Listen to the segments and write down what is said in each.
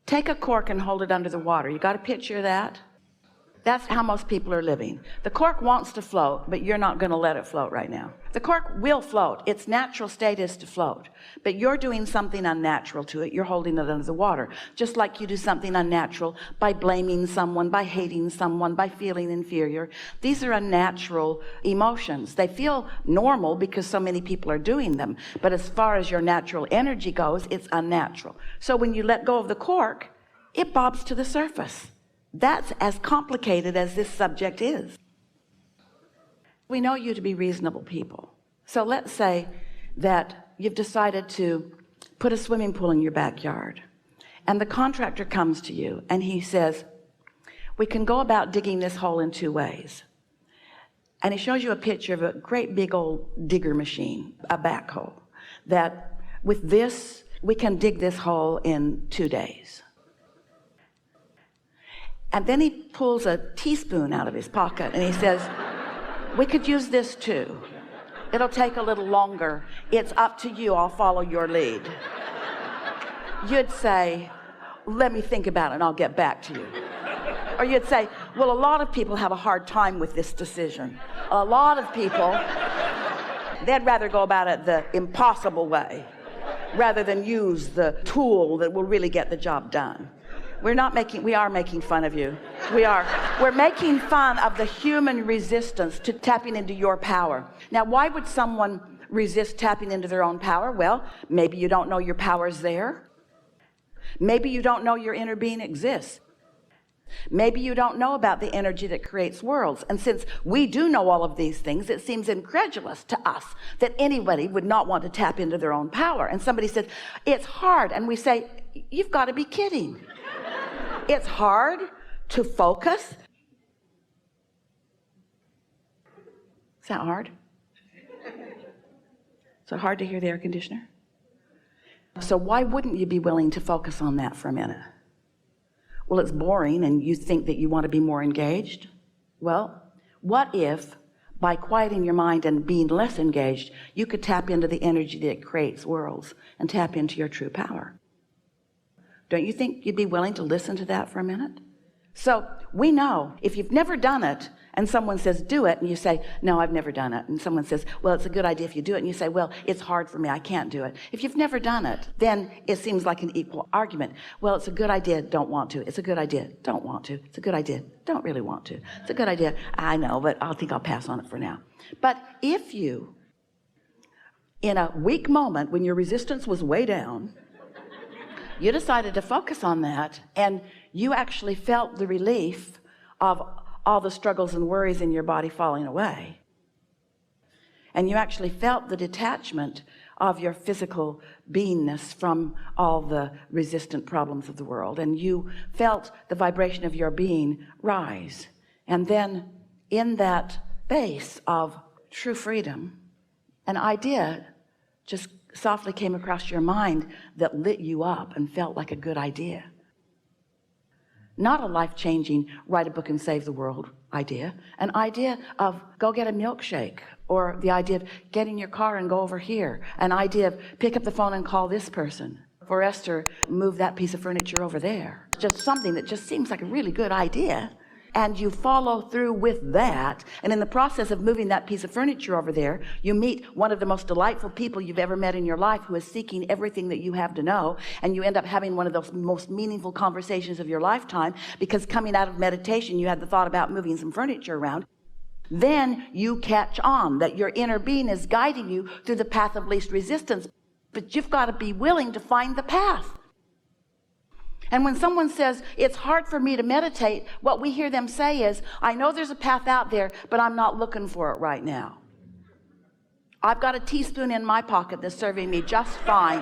Take a cork and hold it under the water. You got a picture of that? That's how most people are living. The cork wants to float, but you're not going to let it float right now. The cork will float. Its natural state is to float, but you're doing something unnatural to it. You're holding it under the water, just like you do something unnatural by blaming someone, by hating someone, by feeling inferior. These are unnatural emotions. They feel normal because so many people are doing them, but as far as your natural energy goes, it's unnatural. So when you let go of the cork, it bobs to the surface. That's as complicated as this subject is. We know you to be reasonable people. So let's say that you've decided to put a swimming pool in your backyard, and the contractor comes to you and he says, we can go about digging this hole in 2 ways. And he shows you a picture of a great big old digger machine, a backhoe, that with this, we can dig this hole in 2 days. And then he pulls a teaspoon out of his pocket and he says, we could use this too. It'll take a little longer. It's up to you. I'll follow your lead. You'd say, let me think about it and I'll get back to you. Or you'd say, well, a lot of people have a hard time with this decision. A lot of people, they'd rather go about it the impossible way rather than use the tool that will really get the job done. We are making fun of you. We're making fun of the human resistance to tapping into your power. Now, why would someone resist tapping into their own power? Well, maybe you don't know your power's there. Maybe you don't know your inner being exists. Maybe you don't know about the energy that creates worlds. And since we do know all of these things, it seems incredulous to us that anybody would not want to tap into their own power. And somebody says, it's hard. And we say, you've got to be kidding. It's hard to focus. Is that hard? Is it hard to hear the air conditioner? So why wouldn't you be willing to focus on that for a minute? Well, it's boring and you think that you want to be more engaged. Well, what if by quieting your mind and being less engaged, you could tap into the energy that creates worlds and tap into your true power? Don't you think you'd be willing to listen to that for a minute? So we know if you've never done it and someone says, do it, and you say, no, I've never done it. And someone says, well, it's a good idea if you do it. And you say, well, it's hard for me. I can't do it. If you've never done it, then it seems like an equal argument. Well, it's a good idea. Don't want to. It's a good idea. Don't want to. It's a good idea. Don't really want to. It's a good idea. I know, but I think I'll pass on it for now. But if you, in a weak moment when your resistance was way down, you decided to focus on that, and you actually felt the relief of all the struggles and worries in your body falling away. And you actually felt the detachment of your physical beingness from all the resistant problems of the world. And you felt the vibration of your being rise. And then in that base of true freedom, an idea just softly came across your mind that lit you up and felt like a good idea. Not a life-changing, write a book and save the world idea. An idea of go get a milkshake, or the idea of get in your car and go over here. An idea of pick up the phone and call this person. For Esther, move that piece of furniture over there. Just something that just seems like a really good idea. And you follow through with that, and in the process of moving that piece of furniture over there, you meet one of the most delightful people you've ever met in your life, who is seeking everything that you have to know, and you end up having one of those most meaningful conversations of your lifetime, because coming out of meditation you had the thought about moving some furniture around. Then you catch on that your inner being is guiding you through the path of least resistance, but you've got to be willing to find the path. And when someone says, it's hard for me to meditate, what we hear them say is, I know there's a path out there, but I'm not looking for it right now. I've got a teaspoon in my pocket that's serving me just fine.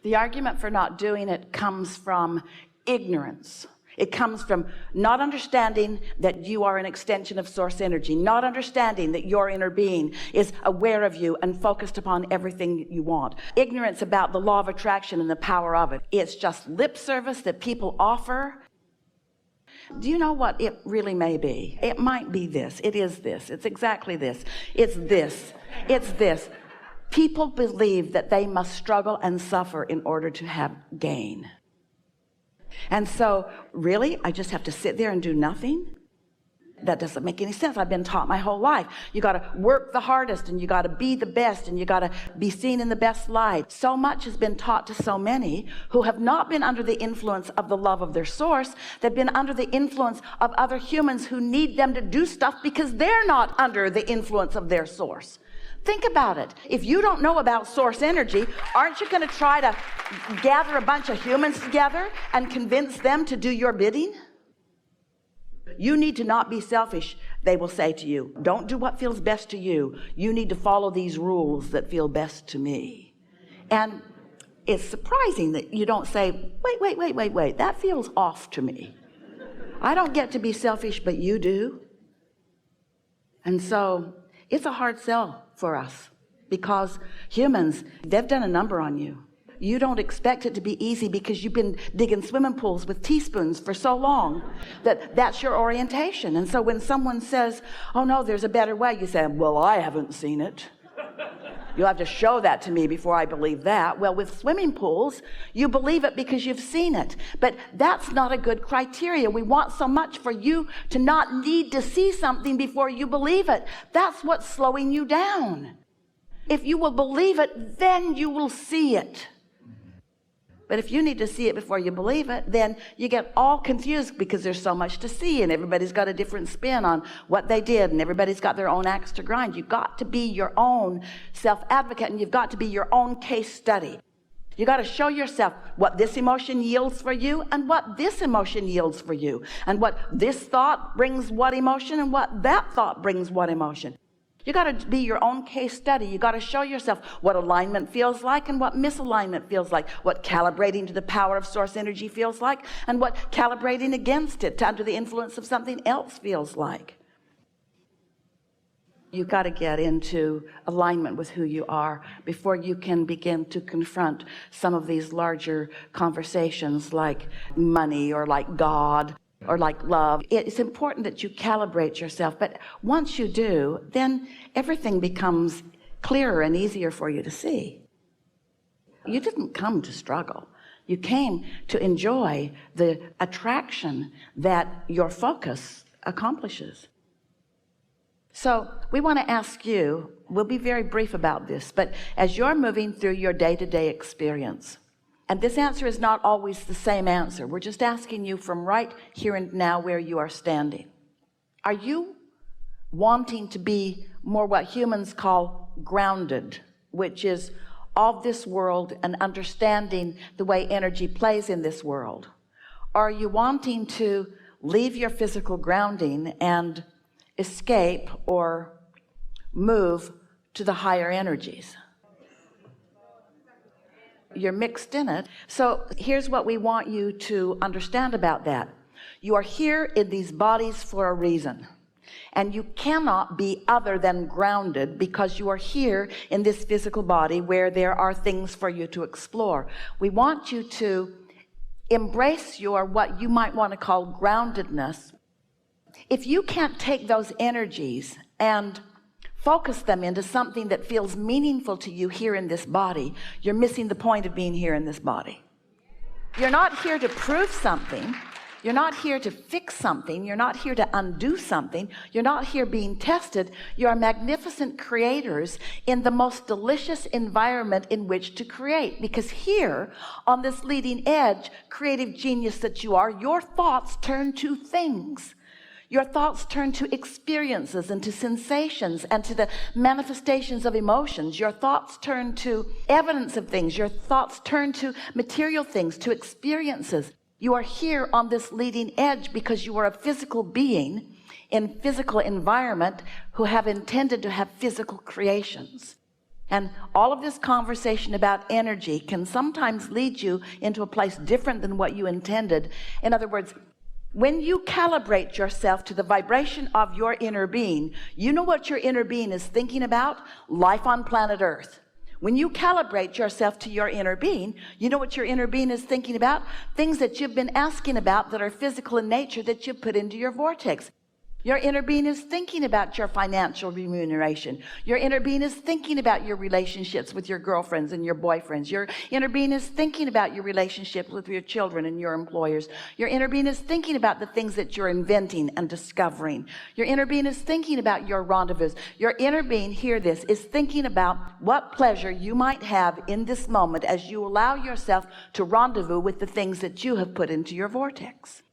The argument for not doing it comes from ignorance. It comes from not understanding that you are an extension of source energy, not understanding that your inner being is aware of you and focused upon everything you want. Ignorance about the law of attraction and the power of it. It's just lip service that people offer. Do you know what it really may be? It might be this. It is this. It's exactly this. It's this. It's this. People believe that they must struggle and suffer in order to have gain. And so, really, I just have to sit there and do nothing? That doesn't make any sense. I've been taught my whole life, you got to work the hardest, and you got to be the best, and you got to be seen in the best light. So much has been taught to so many who have not been under the influence of the love of their source. They've been under the influence of other humans who need them to do stuff because they're not under the influence of their source. Think about it. If you don't know about source energy, aren't you going to try to gather a bunch of humans together and convince them to do your bidding? You need to not be selfish, they will say to you. Don't do what feels best to you. You need to follow these rules that feel best to me. And it's surprising that you don't say, wait, that feels off to me. I don't get to be selfish, but you do. And so it's a hard sell for us because humans, they've done a number on you. You don't expect it to be easy because you've been digging swimming pools with teaspoons for so long that that's your orientation. And so when someone says, oh no, there's a better way, you say, well, I haven't seen it. You'll have to show that to me before I believe that. Well, with swimming pools, you believe it because you've seen it. But that's not a good criteria. We want so much for you to not need to see something before you believe it. That's what's slowing you down. If you will believe it, then you will see it. But if you need to see it before you believe it, then you get all confused because there's so much to see and everybody's got a different spin on what they did and everybody's got their own axe to grind. You've got to be your own self-advocate and you've got to be your own case study. You got to show yourself what this emotion yields for you and what this emotion yields for you and what this thought brings what emotion and what that thought brings what emotion. You got to be your own case study. You got to show yourself what alignment feels like and what misalignment feels like, what calibrating to the power of source energy feels like, and what calibrating against it under the influence of something else feels like. You've got to get into alignment with who you are before you can begin to confront some of these larger conversations like money or like God or like love. It's important that you calibrate yourself, but once you do, then everything becomes clearer and easier for you to see. You didn't come to struggle. You came to enjoy the attraction that your focus accomplishes. So we want to ask you, we'll be very brief about this, but as you're moving through your day-to-day experience, and this answer is not always the same answer. We're just asking you from right here and now where you are standing. Are you wanting to be more what humans call grounded, which is of this world and understanding the way energy plays in this world? Or are you wanting to leave your physical grounding and escape or move to the higher energies? You're mixed in it. So here's what we want you to understand about that. You are here in these bodies for a reason. And you cannot be other than grounded because you are here in this physical body where there are things for you to explore. We want you to embrace your, what you might want to call groundedness. If you can't take those energies and focus them into something that feels meaningful to you here in this body, you're missing the point of being here in this body. You're not here to prove something. You're not here to fix something. You're not here to undo something. You're not here being tested. You're magnificent creators in the most delicious environment in which to create. Because here, on this leading edge, creative genius that you are, your thoughts turn to things. Your thoughts turn to experiences and to sensations and to the manifestations of emotions. Your thoughts turn to evidence of things. Your thoughts turn to material things, to experiences. You are here on this leading edge because you are a physical being in physical environment who have intended to have physical creations. And all of this conversation about energy can sometimes lead you into a place different than what you intended. In other words, when you calibrate yourself to the vibration of your inner being, you know what your inner being is thinking about? Life on planet Earth. When you calibrate yourself to your inner being, you know what your inner being is thinking about? Things that you've been asking about that are physical in nature that you've put into your vortex. Your inner being is thinking about your financial remuneration. Your inner being is thinking about your relationships with your girlfriends and your boyfriends. Your inner being is thinking about your relationships with your children and your employers. Your inner being is thinking about the things that you're inventing and discovering. Your inner being is thinking about your rendezvous. Your inner being, hear this, is thinking about what pleasure you might have in this moment as you allow yourself to rendezvous with the things that you have put into your vortex.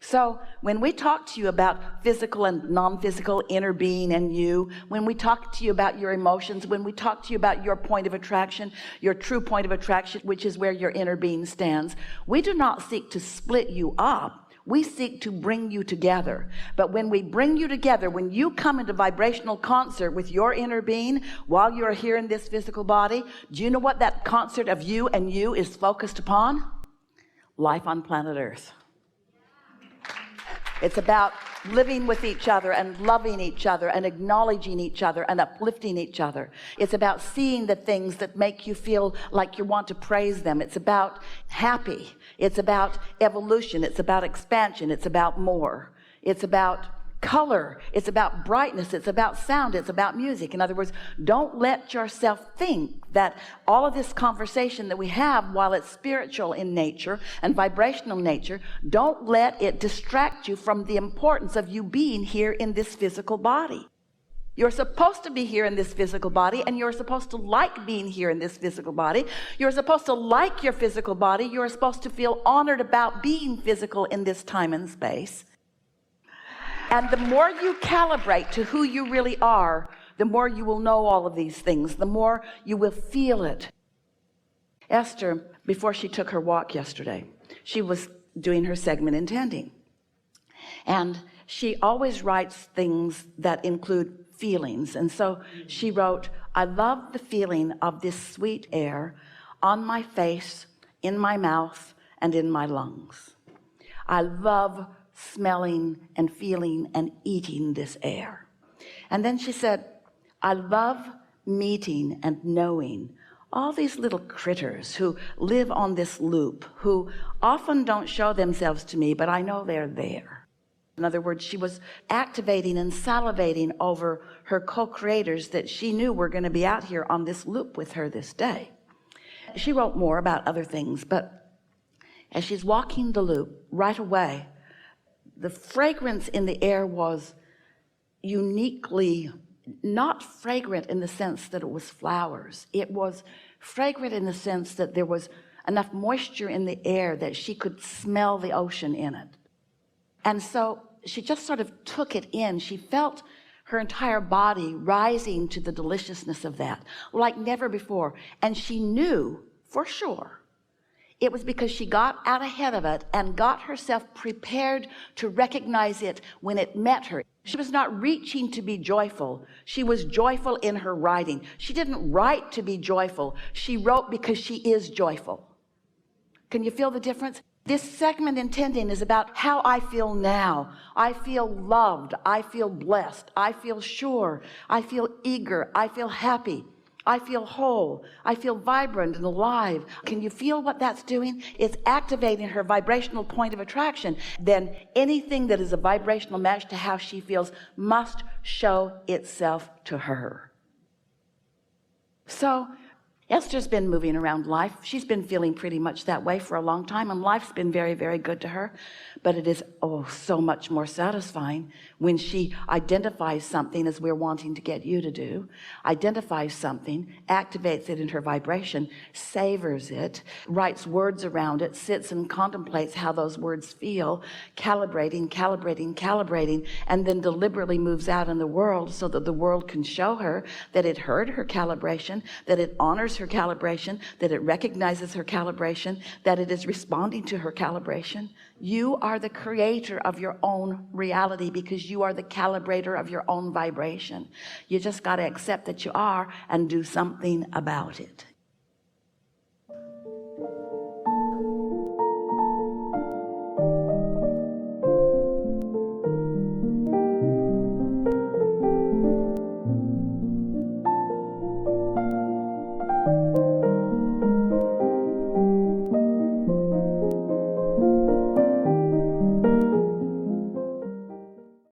So when we talk to you about physical and non-physical inner being and you, when we talk to you about your emotions, when we talk to you about your point of attraction, your true point of attraction, which is where your inner being stands, we do not seek to split you up. We seek to bring you together. But when we bring you together, when you come into vibrational concert with your inner being while you're here in this physical body, do you know what that concert of you and you is focused upon? Life on planet Earth. It's about living with each other and loving each other and acknowledging each other and uplifting each other. It's about seeing the things that make you feel like you want to praise them. It's about happy. It's about evolution. It's about expansion. It's about more. It's about color. It's about brightness. It's about sound. It's about music. In other words, don't let yourself think that all of this conversation that we have, while it's spiritual in nature and vibrational nature, don't let it distract you from the importance of you being here in this physical body. You're supposed to be here in this physical body, and you're supposed to like being here in this physical body. You're supposed to like your physical body. You're supposed to feel honored about being physical in this time and space. And the more you calibrate to who you really are, the more you will know all of these things, the more you will feel it. Esther, before she took her walk yesterday, she was doing her segment intending. And she always writes things that include feelings. And so she wrote, I love the feeling of this sweet air on my face, in my mouth, and in my lungs. I love smelling and feeling and eating this air. And then she said, I love meeting and knowing all these little critters who live on this loop, who often don't show themselves to me, but I know they're there. In other words, she was activating and salivating over her co-creators that she knew were going to be out here on this loop with her this day. She wrote more about other things, but as she's walking the loop, right away, the fragrance in the air was uniquely not fragrant in the sense that it was flowers. It was fragrant in the sense that there was enough moisture in the air that she could smell the ocean in it. And so she just sort of took it in. She felt her entire body rising to the deliciousness of that, like never before. And she knew for sure it was because she got out ahead of it and got herself prepared to recognize it when it met her. She was not reaching to be joyful. She was joyful in her writing. She didn't write to be joyful. She wrote because she is joyful. Can you feel the difference? This segment intending is about how I feel now. I feel loved. I feel blessed. I feel sure. I feel eager. I feel happy. I feel whole. I feel vibrant and alive. Can you feel what that's doing? It's activating her vibrational point of attraction. Then anything that is a vibrational match to how she feels must show itself to her. So Esther's been moving around life. She's been feeling pretty much that way for a long time, and life's been very, very good to her. But it is, so much more satisfying when she identifies something, as we're wanting to get you to do, identifies something, activates it in her vibration, savors it, writes words around it, sits and contemplates how those words feel, calibrating, and then deliberately moves out in the world so that the world can show her that it heard her calibration, that it honors her calibration, that it recognizes her calibration, that it is responding to her calibration. You are the creator of your own reality because you are the calibrator of your own vibration. You just got to accept that you are and do something about it.